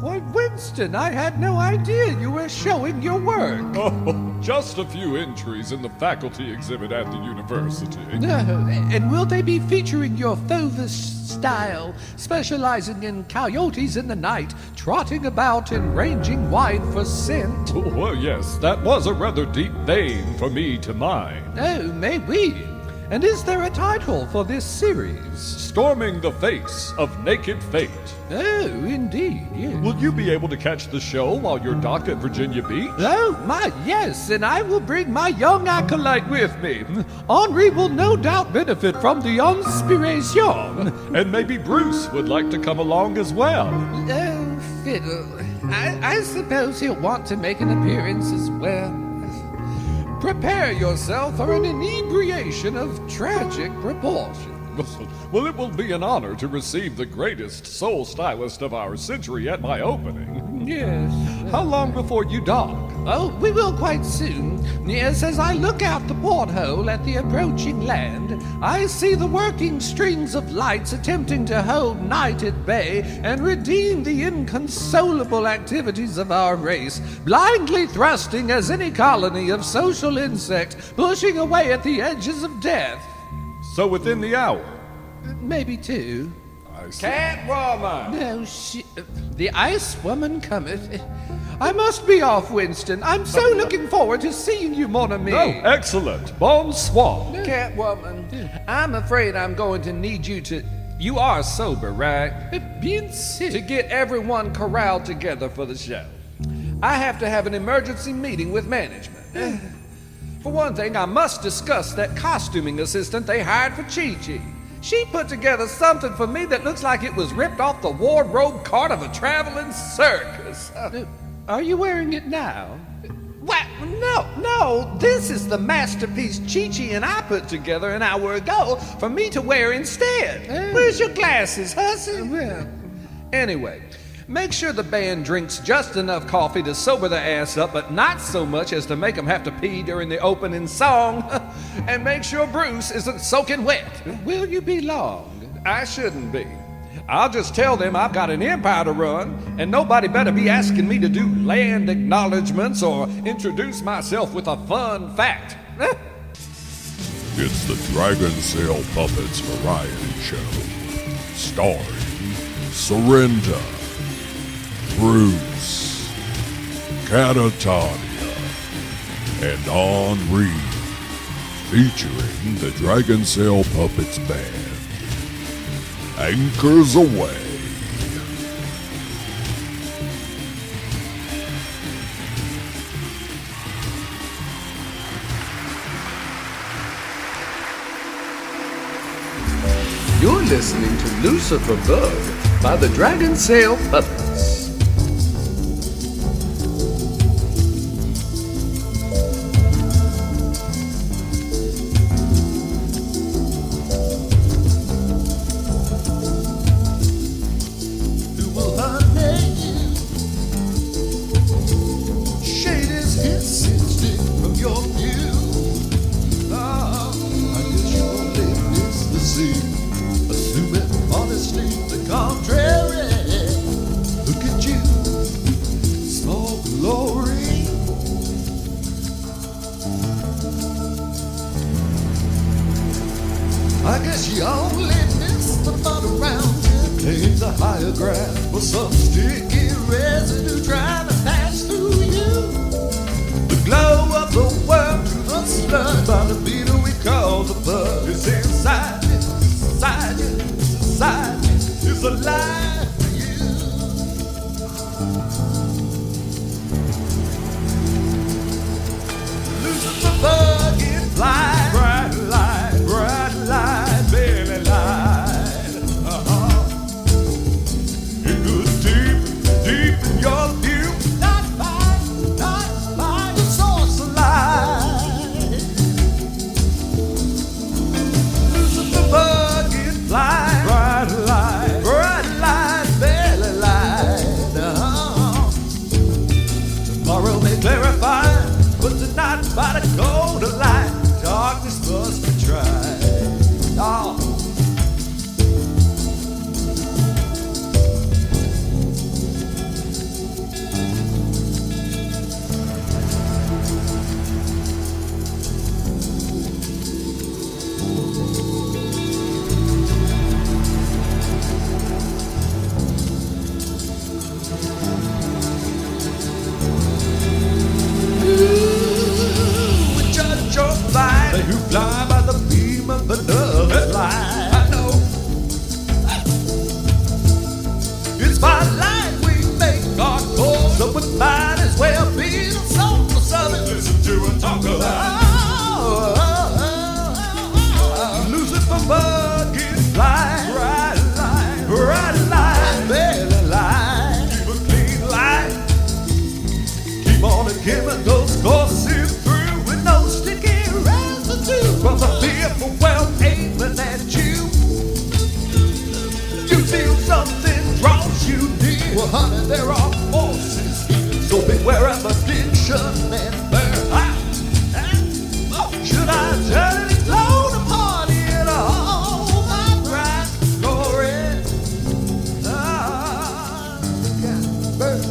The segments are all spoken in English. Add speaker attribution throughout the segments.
Speaker 1: Why, Winston, I had no idea you were showing your work.
Speaker 2: Oh, just a few entries in the faculty exhibit at the university.
Speaker 1: And will they be featuring your fauvish style, specializing in coyotes in the night, trotting about and ranging wide for scent?
Speaker 2: Oh, well, yes, that was a rather deep vein for me to mine.
Speaker 1: Oh, may we? And is there a title for this series?
Speaker 2: Storming the Face of Naked Fate.
Speaker 1: Oh, indeed, yes.
Speaker 2: Will you be able to catch the show while you're docked at Virginia Beach?
Speaker 1: Oh, my, yes, and I will bring my young acolyte with me. Henri will no doubt benefit from the inspiration.
Speaker 2: And maybe Bruce would like to come along as well.
Speaker 1: Oh, fiddle. I suppose he'll want to make an appearance as well. Prepare yourself for an inebriation of tragic proportions.
Speaker 2: Well, it will be an honor to receive the greatest soul stylist of our century at my opening.
Speaker 1: Yes.
Speaker 2: How long before you dock?
Speaker 1: Oh, we will quite soon. Yes, as I look out the porthole at the approaching land, I see the working strings of lights attempting to hold night at bay and redeem the inconsolable activities of our race, blindly thrusting as any colony of social insect pushing away at the edges of death.
Speaker 2: So within the hour?
Speaker 1: Maybe two.
Speaker 2: I see.
Speaker 3: Catwoman!
Speaker 1: No, the ice woman cometh. I must be off, Winston. I'm so looking forward to seeing you, mon ami.
Speaker 2: Oh, excellent. Bonsoir.
Speaker 3: Catwoman, I'm afraid I'm going to need you to... You are sober, right?
Speaker 1: Bien sûr.
Speaker 3: To get everyone corralled together for the show. I have to have an emergency meeting with management. For one thing, I must discuss that costuming assistant they hired for Chi-Chi. She put together something for me that looks like it was ripped off the wardrobe cart of a traveling circus.
Speaker 1: Are you wearing it now?
Speaker 3: What? No, this is the masterpiece Chi-Chi and I put together an hour ago for me to wear instead. Where's your glasses, hussy?
Speaker 1: Well,
Speaker 3: Anyway, make sure the band drinks just enough coffee to sober their ass up, but not so much as to make them have to pee during the opening song. And make sure Bruce isn't soaking wet.
Speaker 1: will you be long?
Speaker 3: I shouldn't be. I'll just tell them I've got an empire to run, and nobody better be asking me to do land acknowledgments or introduce myself with a fun fact.
Speaker 2: It's the Dragonsail Puppets variety show. Starring Surrenda, Bruce, Catatonia, and Henri. Featuring the Dragonsail Puppets Band. Anchors away.
Speaker 1: You're listening to Lucifer Bug by the Dragonsail Puppets.
Speaker 4: I guess you only miss the fun around here. Claims a higher ground for some sticky residue trying to pass through you. The glow of the world to the sludge by the beetle we call the bug is inside you, inside you, inside you. It's alive for you. Lucifer Bug is fly, bright light, barely light. It goes deep in your view. Not by the source of light. Lucifer Bug is fly, bright light, honey, there are forces here. So beware of addiction and burnout. Should I turn it slow to party in all my bright glory? Burn.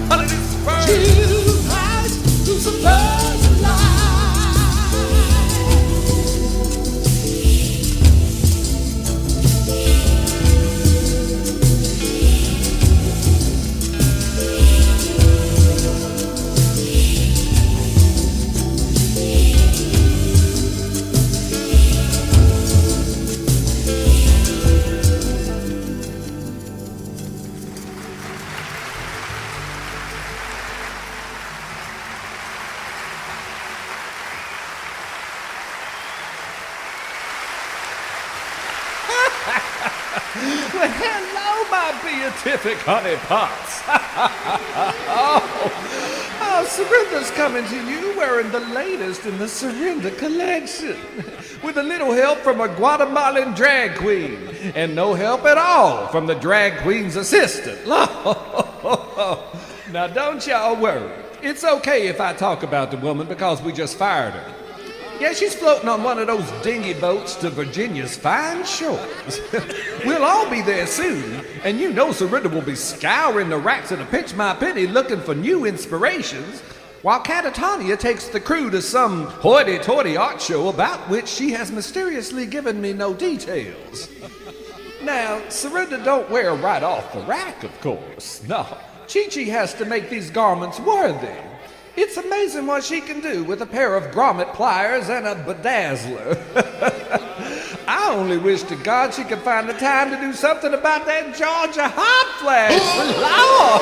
Speaker 4: Honey, this burn. Jesus Christ, Lucifer's alive.
Speaker 3: Well, hello, my beatific honey pots. Oh, Surrenda's coming to you wearing the latest in the Surrenda collection, with a little help from a Guatemalan drag queen, and no help at all from the drag queen's assistant. Now, don't y'all worry. It's okay if I talk about the woman because we just fired her. Yeah, she's floating on one of those dinghy boats to Virginia's fine shores. We'll all be there soon, and you know Surrenda will be scouring the racks of the Pinch My Penny looking for new inspirations, while Catatonia takes the crew to some hoity-toity art show about which she has mysteriously given me no details. Now, Surrenda don't wear right off the rack, of course. No, Chi-Chi has to make these garments worthy. It's amazing what she can do with a pair of grommet pliers and a bedazzler. I only wish to God she could find the time to do something about that Georgia hot flash. Lord!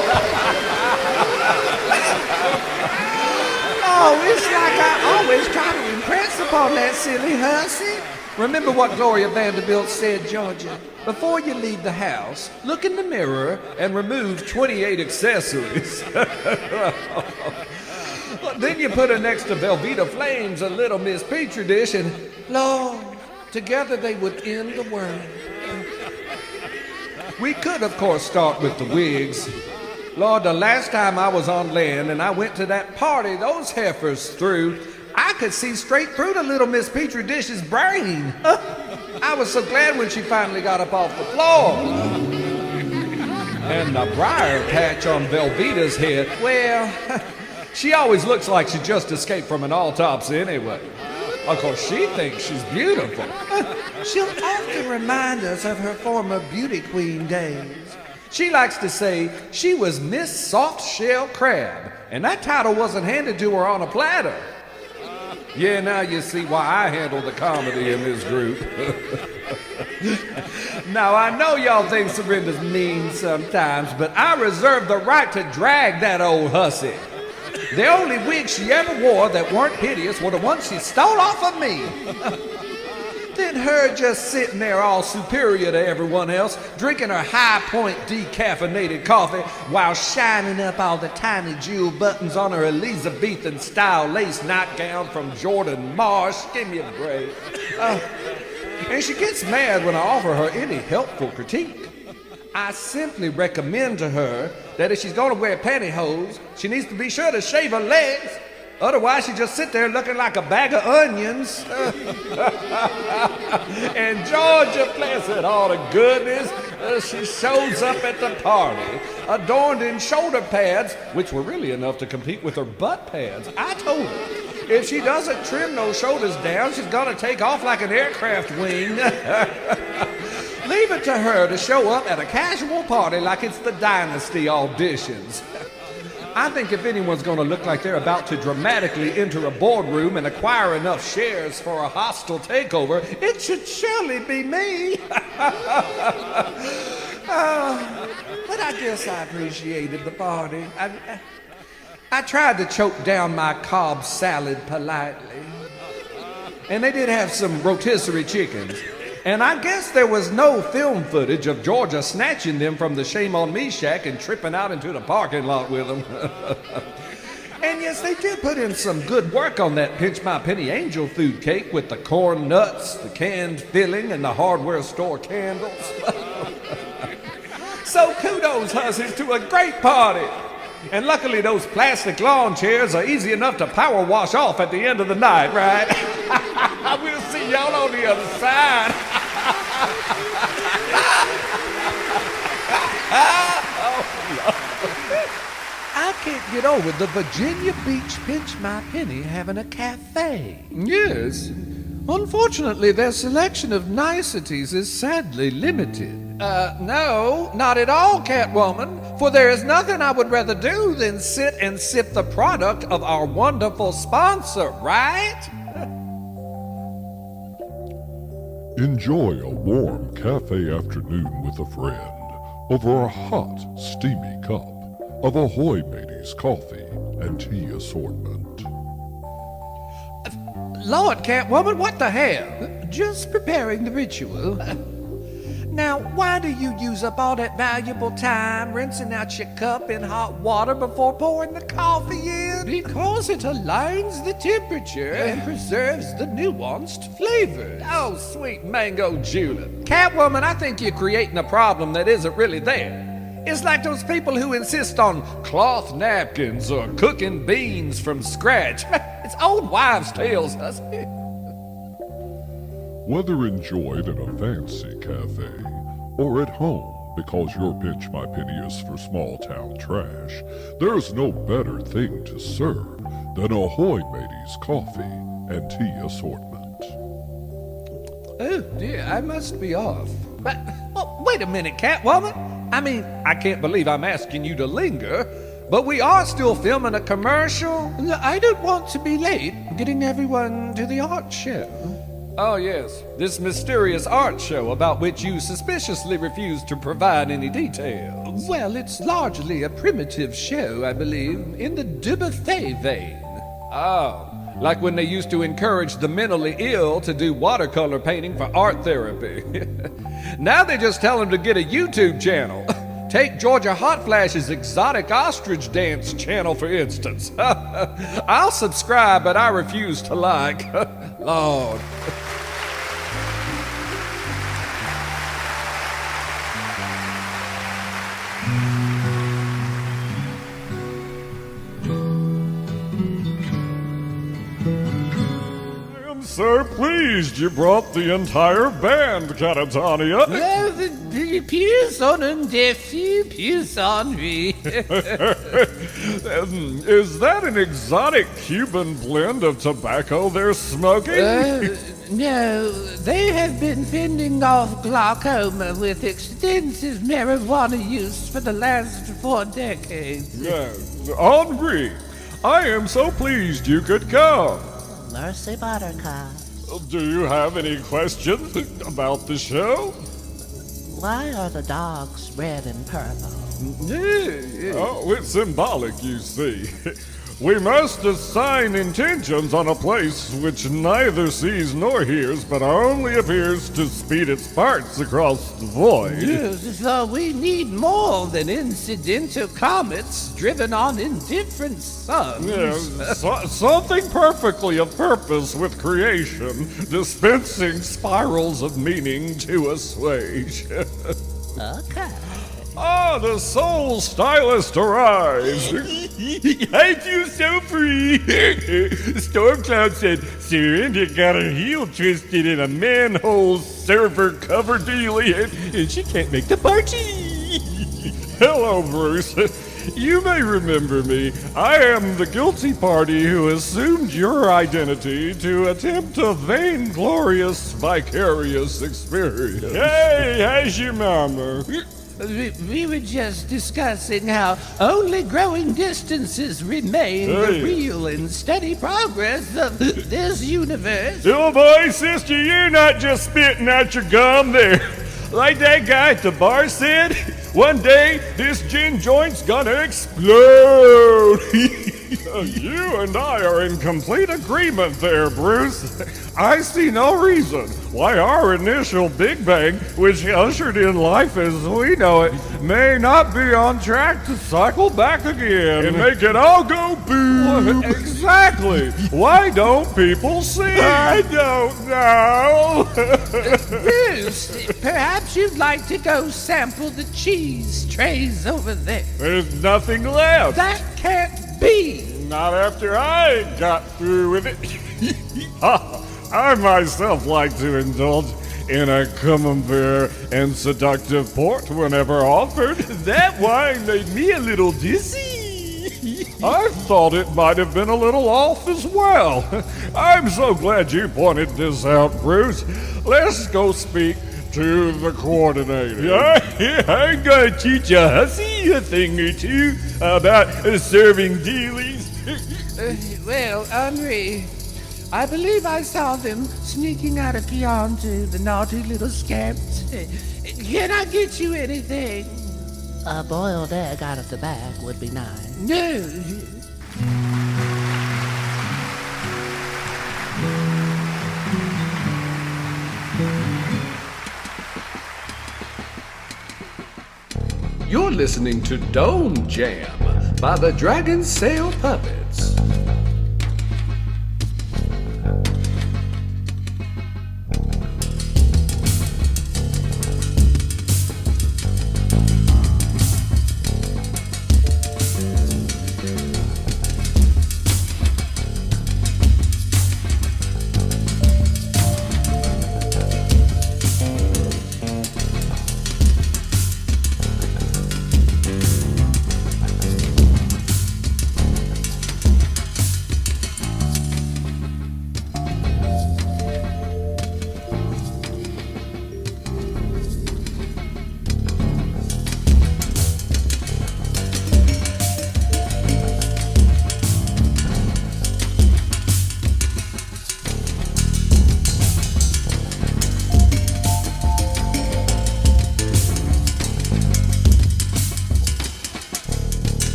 Speaker 3: Oh, it's like I always try to impress upon that silly hussy. Remember what Gloria Vanderbilt said, Georgia? Before you leave the house, look in the mirror and remove 28 accessories. Then you put her next to Velveeta Flames and Little Miss Petri Dish, and Lord, together they would end the world. We could, of course, start with the wigs. Lord, the last time I was on land and I went to that party those heifers threw, I could see straight through the Little Miss Petri Dish's brain. I was so glad when she finally got up off the floor. And the briar patch on Velveeta's head, well, she always looks like she just escaped from an autopsy anyway. Of course, she thinks she's beautiful. She'll often remind us of her former beauty queen days. She likes to say she was Miss Soft Shell Crab, and that title wasn't handed to her on a platter. Yeah, now you see why I handle the comedy in this group. Now, I know y'all think Surrenda's mean sometimes, but I reserve the right to drag that old hussy. The only wigs she ever wore that weren't hideous were the ones she stole off of me. Then her just sitting there all superior to everyone else, drinking her High Point decaffeinated coffee while shining up all the tiny jewel buttons on her Elizabethan-style lace nightgown from Jordan Marsh. Give me a break. And she gets mad when I offer her any helpful critique. I simply recommend to her that if she's going to wear pantyhose, she needs to be sure to shave her legs. Otherwise, she just sit there looking like a bag of onions. And Georgia, bless it all to goodness, she shows up at the party, adorned in shoulder pads, which were really enough to compete with her butt pads. I told her, if she doesn't trim those shoulders down, she's going to take off like an aircraft wing. Leave it to her to show up at a casual party like it's the Dynasty auditions. I think if anyone's going to look like they're about to dramatically enter a boardroom and acquire enough shares for a hostile takeover, it should surely be me. But I guess I appreciated the party. I tried to choke down my Cobb salad politely. And they did have some rotisserie chickens. And I guess there was no film footage of Georgia snatching them from the Shame on Me shack and tripping out into the parking lot with them. And yes, they did put in some good work on that Pinch My Penny angel food cake with the corn nuts, the canned filling, and the hardware store candles. So kudos, hussies, to a great party. And luckily those plastic lawn chairs are easy enough to power wash off at the end of the night, right? We'll see y'all on the other side.
Speaker 1: I can't get over the Virginia Beach Pinch My Penny having a cafe.
Speaker 3: Yes.
Speaker 1: Unfortunately, their selection of niceties is sadly limited.
Speaker 3: No, not at all, Catwoman, for there is nothing I would rather do than sit and sip the product of our wonderful sponsor, right?
Speaker 2: Enjoy a warm cafe afternoon with a friend over a hot, steamy cup of Ahoy Mateys coffee and tea assortment.
Speaker 3: Lord, Catwoman, what the hell?
Speaker 1: Just preparing the ritual.
Speaker 3: Now, why do you use up all that valuable time rinsing out your cup in hot water before pouring the coffee in?
Speaker 1: Because it aligns the temperature and preserves the nuanced flavors.
Speaker 3: Oh, sweet mango julep. Catwoman, I think you're creating a problem that isn't really there. It's like those people who insist on cloth napkins or cooking beans from scratch. It's old wives' tales, hussy.
Speaker 2: Whether enjoyed in a fancy cafe or at home because your pinch my penny is for small town trash, there's no better thing to serve than Ahoy Mateys coffee and tea assortment.
Speaker 1: Oh dear, I must be off.
Speaker 3: But, well, wait a minute, Catwoman. I mean, I can't believe I'm asking you to linger, but we are still filming a commercial.
Speaker 1: I don't want to be late getting everyone to the art show.
Speaker 3: Oh, yes, this mysterious art show about which you suspiciously refuse to provide any details.
Speaker 1: Well, it's largely a primitive show, I believe, in the de buffet vein.
Speaker 3: Oh, like when they used to encourage the mentally ill to do watercolor painting for art therapy. Now they just tell them to get a YouTube channel. Take Georgia Hot Flash's exotic ostrich dance channel, for instance. I'll subscribe, but I refuse to like. Lord.
Speaker 2: So pleased you brought the entire band, Catatonia.
Speaker 1: Piers on un défi, piers ennui.
Speaker 2: Is that an exotic Cuban blend of tobacco they're smoking?
Speaker 1: No, they have been fending off glaucoma with extensive marijuana use for the last 4 decades.
Speaker 2: Henri, I am so pleased you could come.
Speaker 5: Mercy, Buttercup.
Speaker 2: Do you have any questions about the show?
Speaker 5: Why are the dogs red and purple?
Speaker 2: Oh, it's symbolic, you see. We must assign intentions on a place which neither sees nor hears, but only appears to speed its parts across the void.
Speaker 1: Yes, so we need more than incidental comets driven on indifferent suns.
Speaker 2: Something perfectly of purpose with creation, dispensing spirals of meaning to assuage.
Speaker 5: Okay.
Speaker 2: Ah, the soul stylist arrives.
Speaker 6: I feel so free. Stormcloud said Surrenda got her heel twisted in a manhole server cover dealie, and she can't make the party.
Speaker 2: Hello, Bruce. You may remember me. I am the guilty party who assumed your identity to attempt a vainglorious, vicarious experience.
Speaker 6: Hey, how's your mama?
Speaker 1: We were just discussing how only growing distances remain the real and steady progress of this universe.
Speaker 6: Oh boy, sister, you're not just spitting out your gum there. Like that guy at the bar said, one day this gin joint's gonna explode.
Speaker 2: You and I are in complete agreement there, Bruce. I see no reason why our initial Big Bang, which ushered in life as we know it, may not be on track to cycle back again
Speaker 6: And make it all go boom. Exactly. Why don't people sing? I don't know.
Speaker 1: Bruce, perhaps you'd like to go sample the cheese trays over there.
Speaker 6: There's nothing left.
Speaker 1: That can't be.
Speaker 6: Not after I got through with it. I myself like to indulge in a camembert and seductive port whenever offered. That wine made me a little dizzy. I thought it might have been a little off as well. I'm so glad you pointed this out, Bruce. Let's go speak to the coordinator. Yeah, I'm gonna teach a hussy a thing or two about serving dealies.
Speaker 1: Well, Henri, I believe I saw them sneaking out of Chianti, the naughty little scamps. Can I get you anything?
Speaker 5: A boiled egg out of the bag would be nice.
Speaker 1: No.
Speaker 3: You're listening to Dome Jam by the Dragonsail Puppets.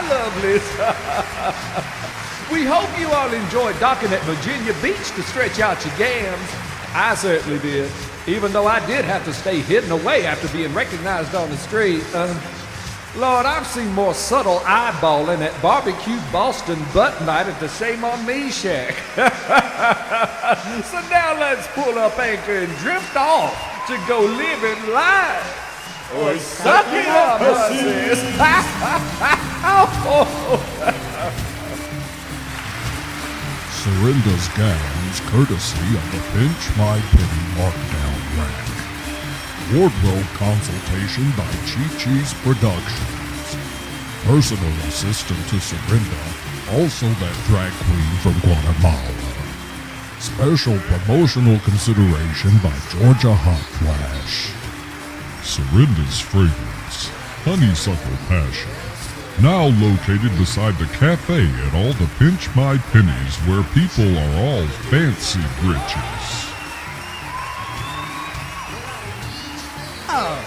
Speaker 3: lovelies. We hope you all enjoyed docking at Virginia Beach to stretch out your gams. I certainly did, even though I did have to stay hidden away after being recognized on the street. Lord, I've seen more subtle eyeballing at barbecue Boston butt night at the Shame on Me shack. So now let's pull up anchor and drift off to go live in life. Or suck it up, hussies.
Speaker 2: Surrenda's gams courtesy of the Pinch My Penny Markdown Rack. Wardrobe consultation by Chi-Chi's Productions. Personal assistant to Surrenda, also that drag queen from Guatemala. Special promotional consideration by Georgia Hot Flash. Surrenda's fragrance, Honeysuckle Passion. Now located beside the cafe at all the Pinch My Pennies where people are all fancy britches.
Speaker 5: Oh,